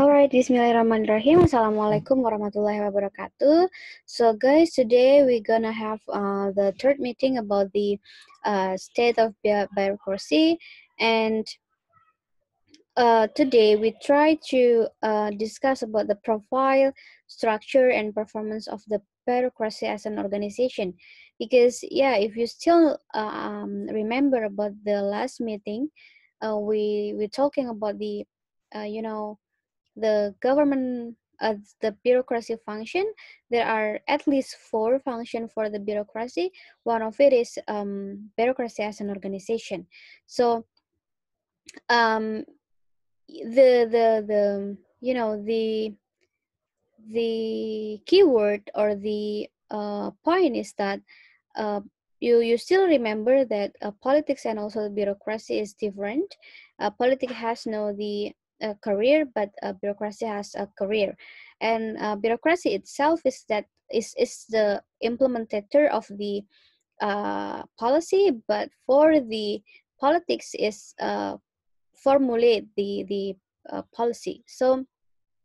Alright, Bismillahirrahmanirrahim. Assalamualaikum warahmatullahi wabarakatuh. So guys, today we're gonna have the third meeting about the state of bureaucracy, and today we try to discuss about the profile, structure, and performance of the bureaucracy as an organization. Because yeah, if you still remember about the last meeting, we're talking about the the government, the bureaucracy function. There are at least 4 functions for the bureaucracy. One of it is bureaucracy as an organization. So um, the the keyword or the point is that uh, you still remember that politics and also the bureaucracy is different. Politics has no the career, but bureaucracy has a career, and bureaucracy itself is the implementator of the policy, but for the politics is formulate the policy. So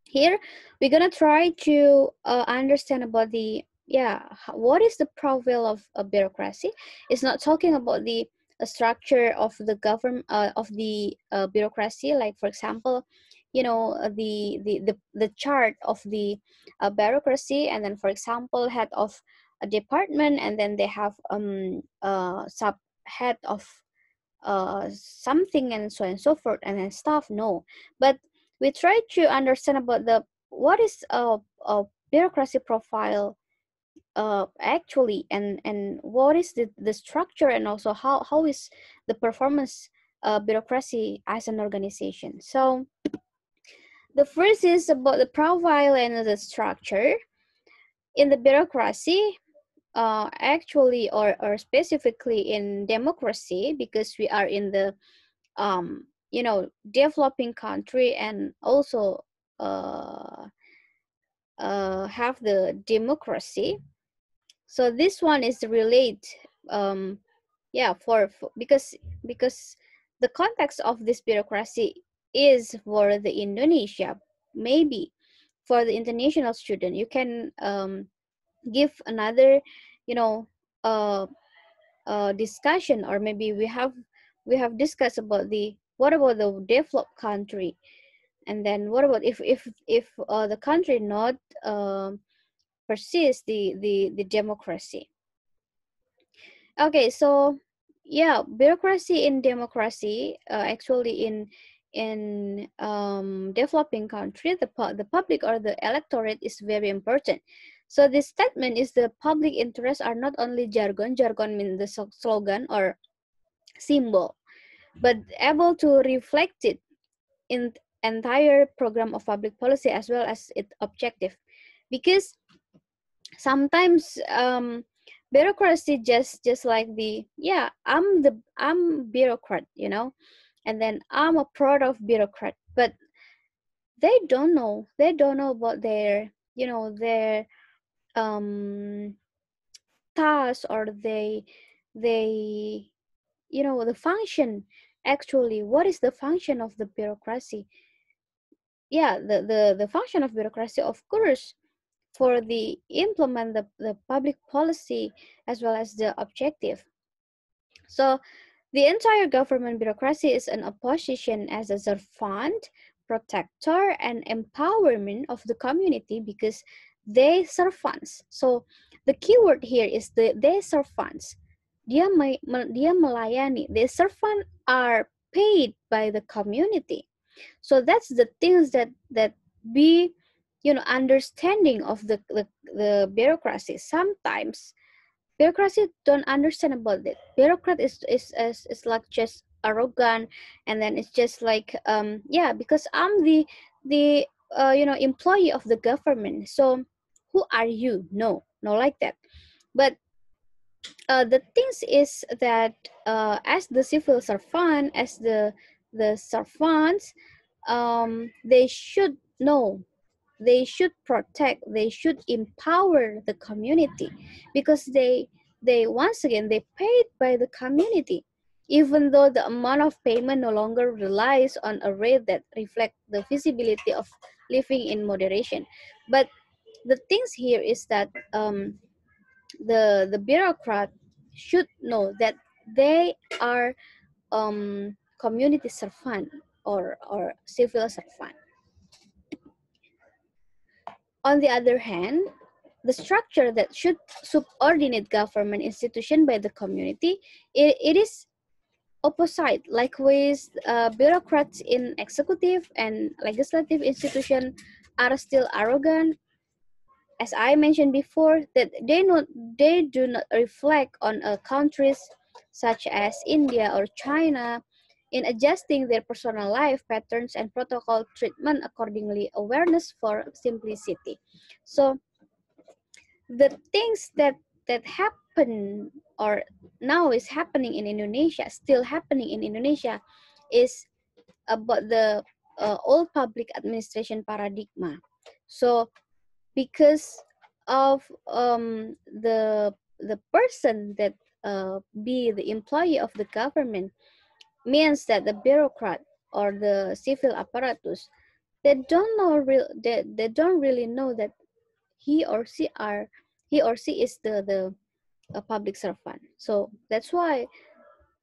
here we're gonna try to understand about the what is the profile of a bureaucracy. It's not talking about the structure of the government, of the bureaucracy, like for example, the chart of the bureaucracy, and then for example head of a department, and then they have sub head of something, and so on and so forth, and then stuff. No, but we try to understand about the what is a bureaucracy profile actually, and what is the structure, and also how is the performance bureaucracy as an organization. So the first is about the profile and the structure in the bureaucracy. Actually, or specifically in democracy, because we are in the developing country, and also have the democracy. So this one is relate, um, for because the context of this bureaucracy is for the Indonesia. Maybe for the international student, you can give another, you know, uh, discussion, or maybe we have discussed about the what about the developed country, and then what about if the country not persist the democracy. Okay, so yeah, bureaucracy in democracy, actually in developing country, the public or the electorate is very important. So this statement is the public interests are not only jargon means the slogan or symbol, but able to reflect it in entire program of public policy as well as its objective. Because sometimes bureaucracy just like the I'm bureaucrat, and then I'm a part of bureaucrat, but they don't know about their their um tasks, or they the function. Actually, what is the function of the bureaucracy? Yeah, the function of bureaucracy, of course, for the implement the public policy as well as the objective. So the entire government bureaucracy is an opposition as a servant, protector, and empowerment of the community, because they servants. So the keyword here is they servants. Dia melayani. The servant are paid by the community. So that's the things that be understanding of the bureaucracy. Sometimes bureaucracy don't understand about it. Bureaucrat is like just arrogant, and then it's just like because I'm the employee of the government, so who are you? No, like that. But the things is that as the civil servant, as the servants, they should know, they should protect, they should empower the community, because they once again they paid by the community, even though the amount of payment no longer relies on a rate that reflect the feasibility of living in moderation. But the things here is that the bureaucrat should know that they are community servant or civil servant. On the other hand, the structure that should subordinate government institution by the community, it is opposite. Likewise, bureaucrats in executive and legislative institution are still arrogant, as I mentioned before, that they do not reflect on countries such as India or China in adjusting their personal life patterns and protocol treatment accordingly. Awareness for simplicity. So the things that happen or now is happening in Indonesia, still happening in Indonesia, is about the old public administration paradigm. So because of the person that be the employee of the government means that the bureaucrat or the civil apparatus, they don't really know that he or she are he or she is the a public servant. So that's why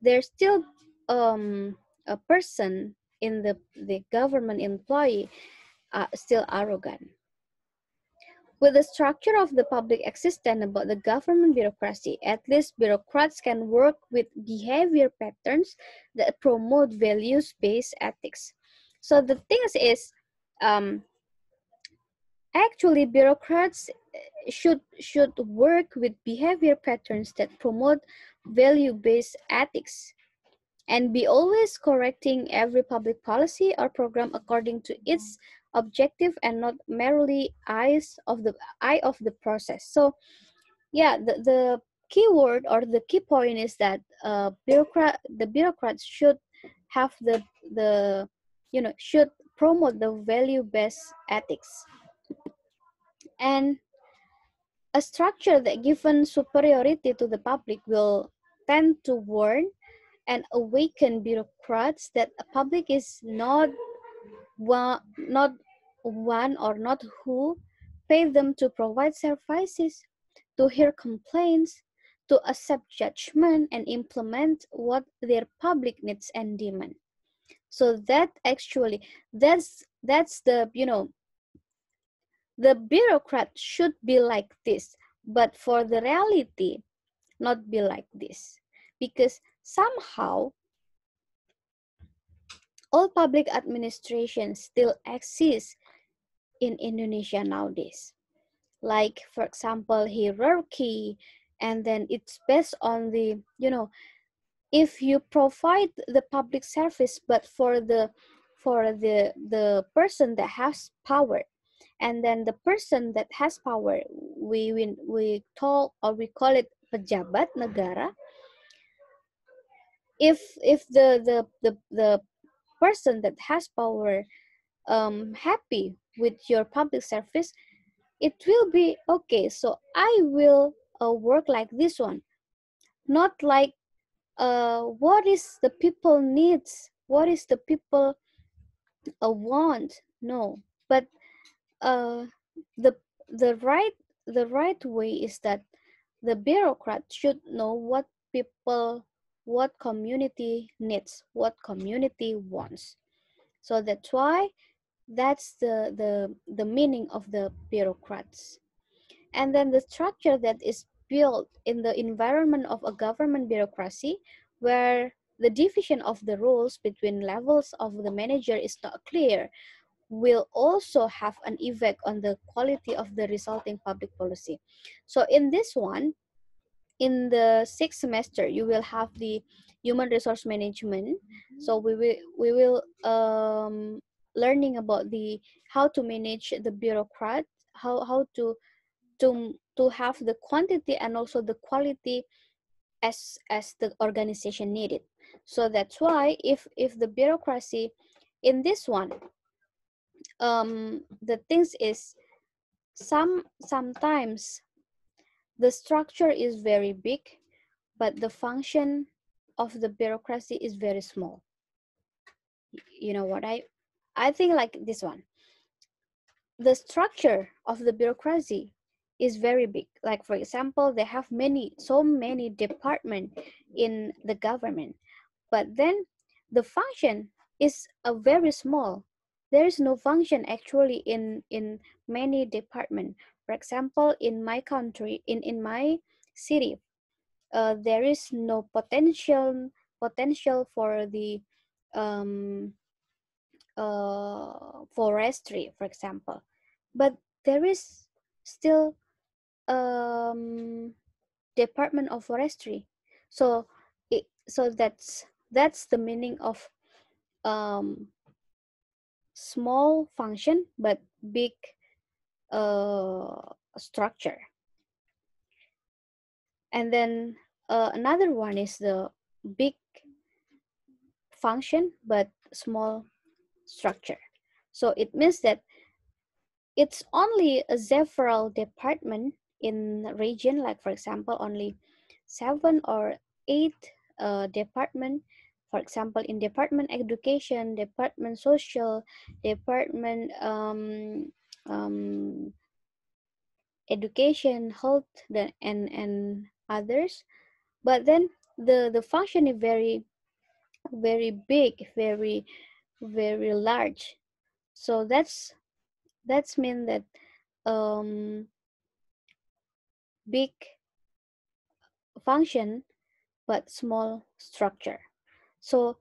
there's still a person in the government employee still arrogant. With the structure of the public existence about the government bureaucracy, at least bureaucrats can work with behavior patterns that promote values-based ethics. So the thing is, um, actually, bureaucrats should work with behavior patterns that promote value-based ethics and be always correcting every public policy or program according to its objective and not merely eye of the process. So yeah, the key word or the key point is that the bureaucrats should have the should promote the value based ethics, and a structure that given superiority to the public will tend to warn and awaken bureaucrats that a public is not one or not who pay them to provide services, to hear complaints, to accept judgment and implement what their public needs and demand. So that actually that's the the bureaucrat should be like this, but for the reality not be like this, because somehow all public administration still exists in Indonesia nowadays. Like, for example, hierarchy, and then it's based on the, if you provide the public service, but for the person that has power, and then the person that has power, we talk or we call it pejabat negara. If the person that has power happy with your public service, it will be okay. So I will work like this one, not like what is the people needs, what is the people want. No, but uh, the the right the right way is that the bureaucrat should know what people, what community needs, what community wants. So that's why that's the meaning of the bureaucrats. And then the structure that is built in the environment of a government bureaucracy, where the division of the roles between levels of the manager is not clear, will also have an effect on the quality of the resulting public policy. So in this one, in the sixth semester, you will have the human resource management. So we will learning about the how to manage the bureaucrat, how to have the quantity and also the quality as the organization needed. So that's why if the bureaucracy in this one, the things is sometimes the structure is very big, but the function of the bureaucracy is very small. You know what I think, like this one. the structure of the bureaucracy is very big. Like for example, they have so many departments in the government, but then the function is a very small. There is no function actually in many departments. For example, in my country, in my city, there is no potential for the um, forestry, for example, but there is still um, department of forestry. So that's the meaning of um, small function but big structure. And then another one is the big function but small structure. So it means that it's only a several department in region, like for example only 7 or 8 department. For example, in department education, department social, department education, health, and others. But then the function is very big, very large. So that's mean that big function but small structure. So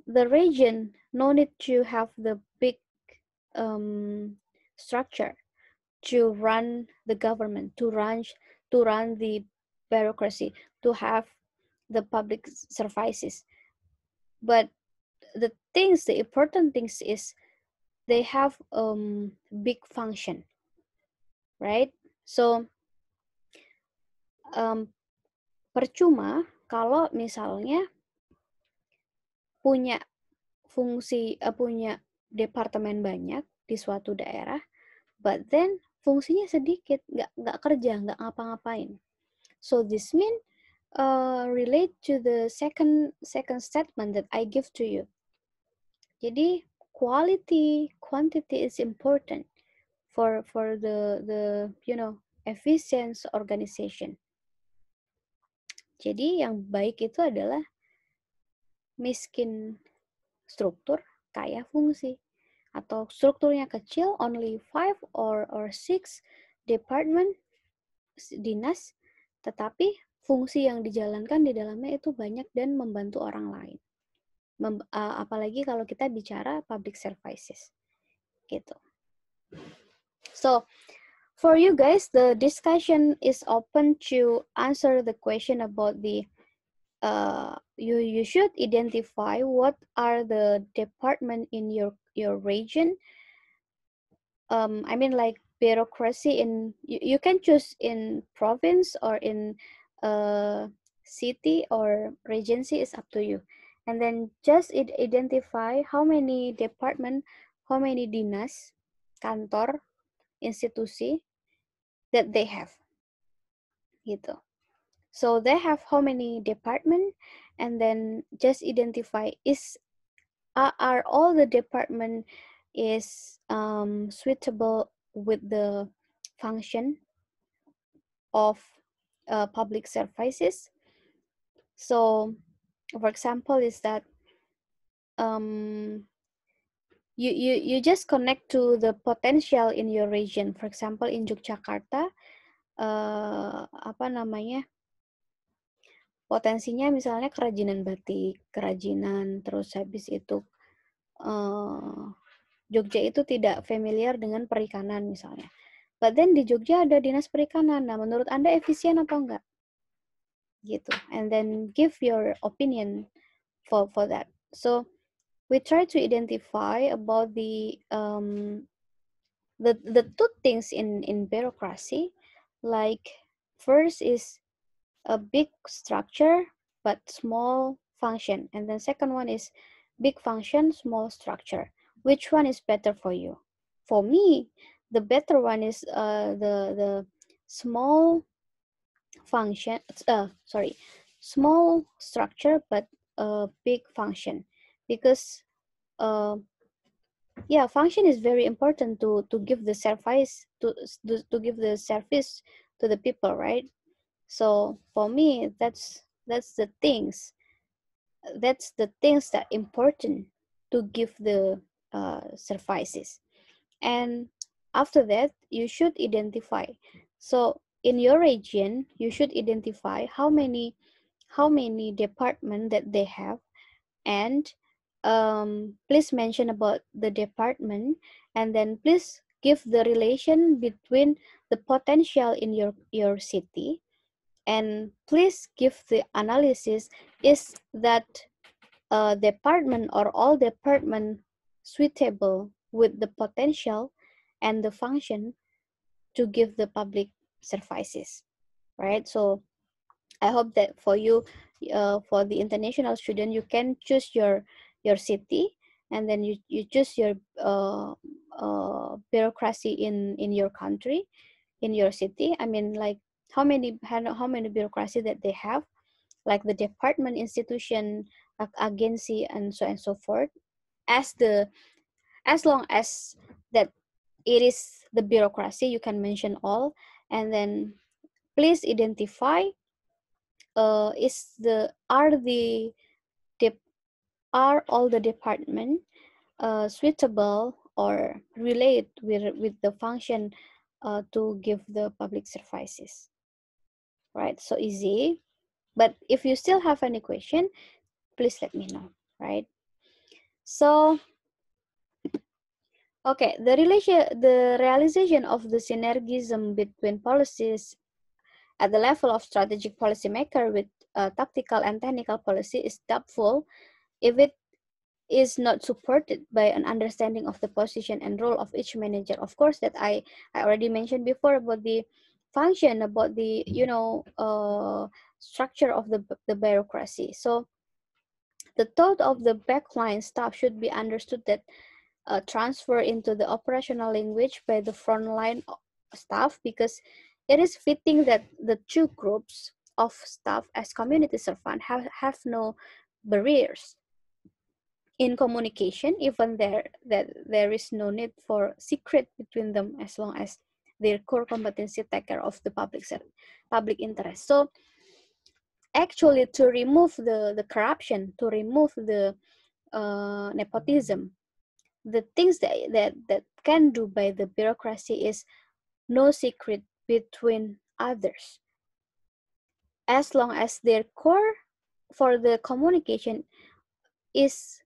the region no need to have the big um, structure to run the government, to run the bureaucracy, to have the public services. But the important things is they have big function, right? So um, percuma kalau misalnya punya punya departemen banyak di suatu daerah, but then fungsinya sedikit, nggak kerja, nggak ngapa-ngapain. So this mean relate to the second statement that I give to you. Jadi quantity is important for the efficient organization. Jadi yang baik itu adalah miskin struktur, kaya fungsi. Atau strukturnya kecil, only 5 or 6 department, dinas, tetapi fungsi yang dijalankan di dalamnya itu banyak dan membantu orang lain. Apalagi kalau kita bicara public services, gitu. So, for you guys, the discussion is open to answer the question about the you should identify what are the department in your region. I mean, like bureaucracy you can choose in province or in city or regency, is up to you. And then just identify how many department, how many dinas, kantor, institusi that they have, gitu. So they have how many department, and then just identify are all the department is suitable with the function of public services. So for example is that you just connect to the potential in your region. For example in Yogyakarta, apa namanya, potensinya misalnya kerajinan batik, kerajinan, terus habis itu Jogja itu tidak familiar dengan perikanan misalnya. But then di Jogja ada dinas perikanan. Nah, menurut Anda efisien atau enggak? Gitu. And then give your opinion for that. So we try to identify about the two things in bureaucracy. Like first is a big structure but small function, and then second one is big function, small structure. Which one is better for you? For me, the better one is the small function, small structure but big function, because uh, yeah, function is very important to give the service to give the service to the people, right? So for me, that's the things that important to give the services. And after that, you should identify. So in your region, you should identify how many department that they have, and please mention about the department, and then please give the relation between the potential in your city, and please give the analysis, is that department or all department suitable with the potential and the function to give the public services, right? So I hope that for you, for the international student, you can choose your city, and then you choose your bureaucracy in your country, in your city. I mean, like how many bureaucracy that they have, like the department, institution, agency, and so on and so forth. As long as that it is the bureaucracy, you can mention all, and then please identify, is the are the dep- are all the department suitable or relate with the function to give the public services, right? So easy. But if you still have any question, please let me know, right? So okay, the realization of the synergism between policies at the level of strategic policymaker with tactical and technical policy is doubtful if it is not supported by an understanding of the position and role of each manager. Of course, that I already mentioned before about the function, about the structure of the bureaucracy. So the thought of the backline staff should be understood that transfer into the operational language by the frontline staff, because it is fitting that the two groups of staff as community servant have no barriers in communication, even there is no need for secret between them, as long as their core competency take care of the public interest. So actually, to remove the corruption, to remove the nepotism, the things that can do by the bureaucracy is no secret between others, as long as their core for the communication is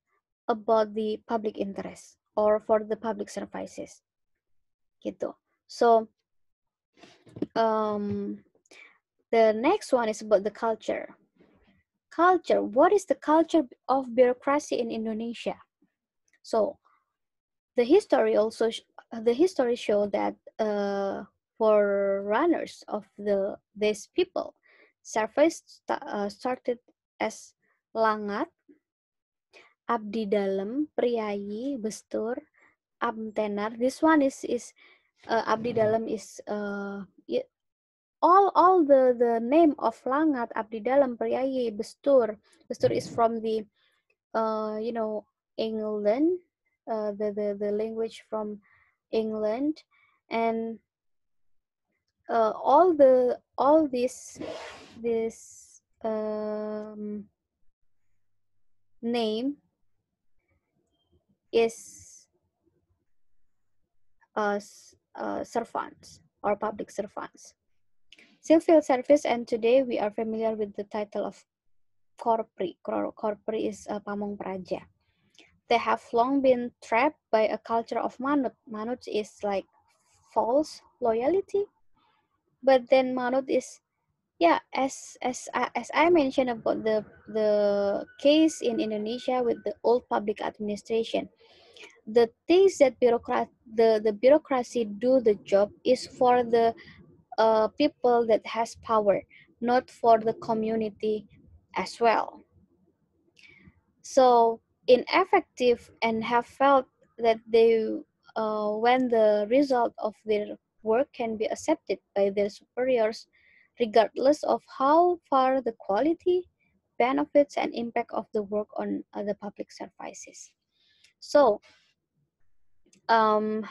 about the public interest or for the public services gitu. So um, the next one is about the culture. What is the culture of bureaucracy in Indonesia? So the history show that for runners of these people, service started as langat, abdi dalam, priayi, bestur, amtenar. This one is abdi dalam is all the name of langat, abdi dalam, priayi, bestur. Bestur is from the England, the language from England, and all this name is servants or public servants, civil service, and today we are familiar with the title of korpri. Korpri is pamong praja. They have long been trapped by a culture of manut. Manut is like false loyalty, but then manut is, yeah, as I mentioned about the case in Indonesia with the old public administration, the things that the bureaucracy do the job is for the people that has power, not for the community as well. So ineffective, and have felt that they when the result of their work can be accepted by their superiors, regardless of how far the quality, benefits, and impact of the work on other public services. So um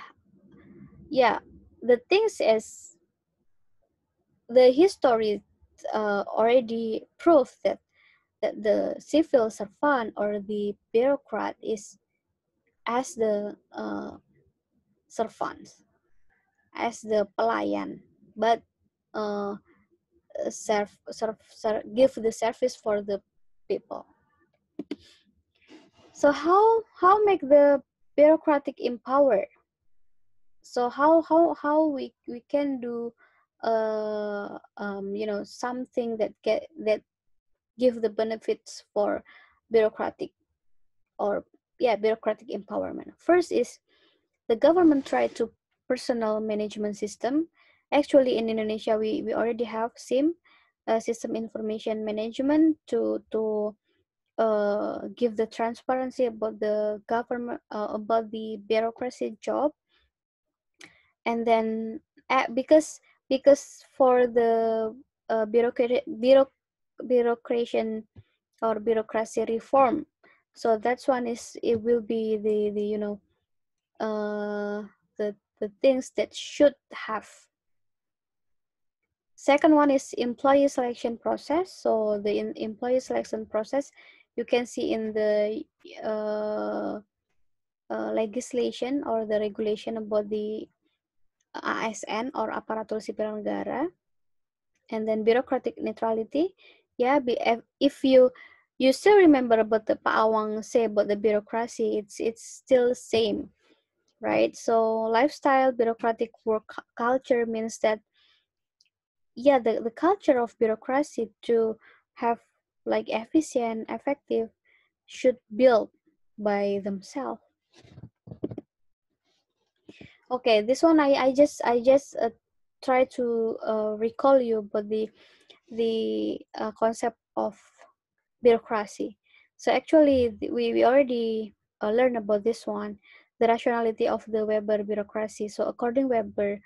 yeah, the things is, the history already proved that the civil servant or the bureaucrat is as the servant, as the pelayan, but uh, give the service for the people. So how make the bureaucratic empower? So how we can do something that give the benefits for bureaucratic, or bureaucratic empowerment. First is the government try to personal management system. Actually in Indonesia we already have SIM, system information management, to give the transparency about the government, about the bureaucracy job. And then because for the bureaucracy or bureaucracy reform, so that's one is, it will be the uh the things that should have. Second one is employee selection process. So the employee selection process, you can see in the uh, legislation or the regulation about the ASN or aparatur sipil negara. And then bureaucratic neutrality. Yeah, if you still remember about the Pak Awang say about the bureaucracy, it's still the same, right? So lifestyle bureaucratic work culture means that, yeah, the culture of bureaucracy to have like efficient, effective, should build by themselves. Okay, this one I just try to recall you about the concept of bureaucracy. So actually, we already learned about this one, the rationality of the Weber bureaucracy. So according Weber,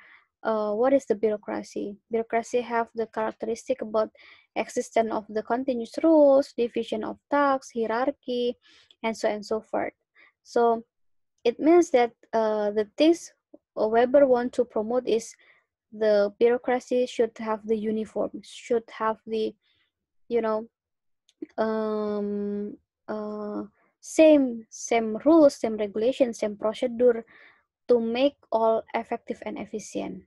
what is the bureaucracy? Bureaucracy have the characteristic about existence of the continuous rules, division of tasks, hierarchy, and so forth. So it means that the things Weber want to promote is the bureaucracy should have the uniform, should have the, you know, um, uh, same rules, same regulations, same procedure to make all effective and efficient.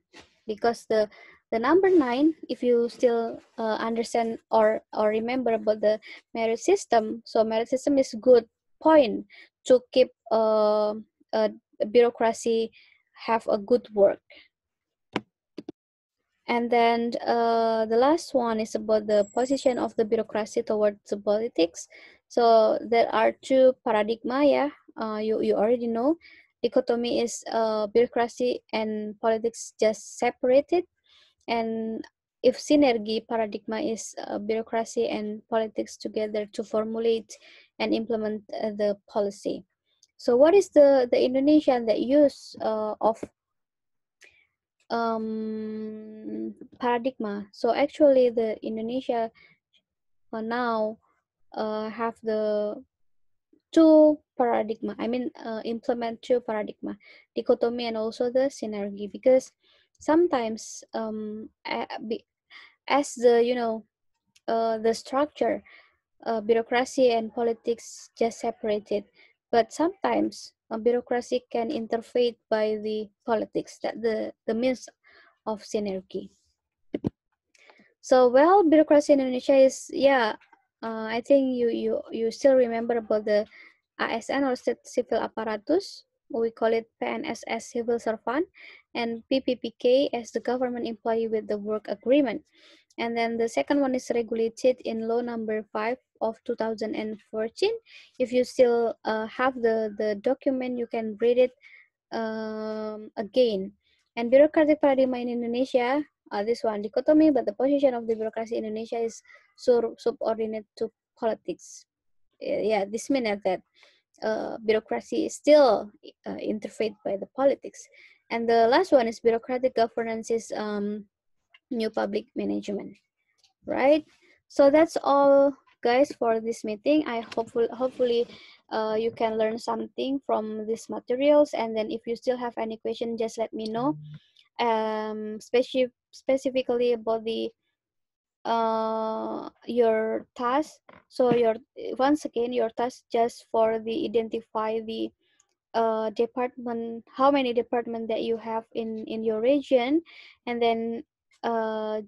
Because the number 9, if you still understand or remember about the merit system, so merit system is good point to keep bureaucracy have a good work. And then the last one is about the position of the bureaucracy towards the politics. So there are two paradigma, yeah. You already know. Dichotomy is bureaucracy and politics just separated. And if synergy paradigma is bureaucracy and politics together to formulate and implement the policy. So what is the Indonesian that use of paradigma? So actually the Indonesia now have the two paradigma, I mean implement two paradigma, dichotomy and also the synergy. Because sometimes as the the structure, bureaucracy and politics just separated, but sometimes bureaucracy can interfere by the politics, that the means of synergy. So well, bureaucracy in Indonesia is, yeah, I think you still remember about the ASN or state civil apparatus. We call it PNS as civil servant, and PPPK as the government employee with the work agreement. And then the second one is regulated in law number 5 of 2014. If you still have the document, you can read it again. And bureaucratic paradigm in Indonesia, this one dichotomy, but the position of the bureaucracy in Indonesia is subordinate to politics. Yeah, this means that bureaucracy is still interfered by the politics. And the last one is bureaucratic governance is new public management, right? So that's all guys for this meeting. I hopefully you can learn something from these materials, and then if you still have any question, just let me know. Specifically about the your task. So your, once again, your task just for the identify the department, how many department that you have in your region, and then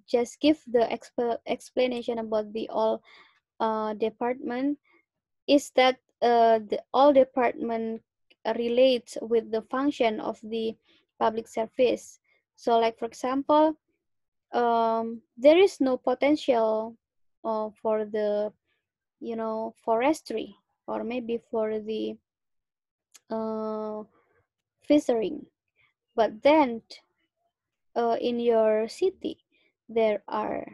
just give the explanation about the all department. Is that the all department relates with the function of the public service. So like for example, there is no potential for the, forestry, or maybe for the uh, fishing. But then in your city, there are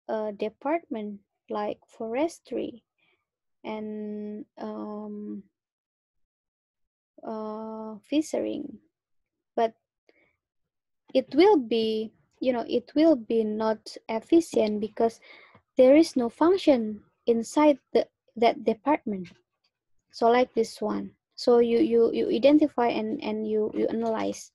a department like forestry and fishing. But it will be, it will be not efficient because there is no function inside that department. So like this one. So you identify and you analyze.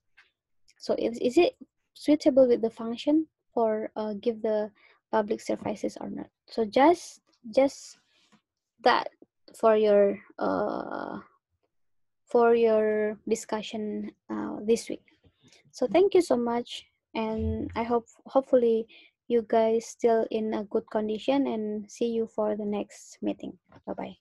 So is it suitable with the function for give the public services or not? So just that for your discussion this week. So thank you so much, and I hopefully you guys still in a good condition, and see you for the next meeting. Bye bye.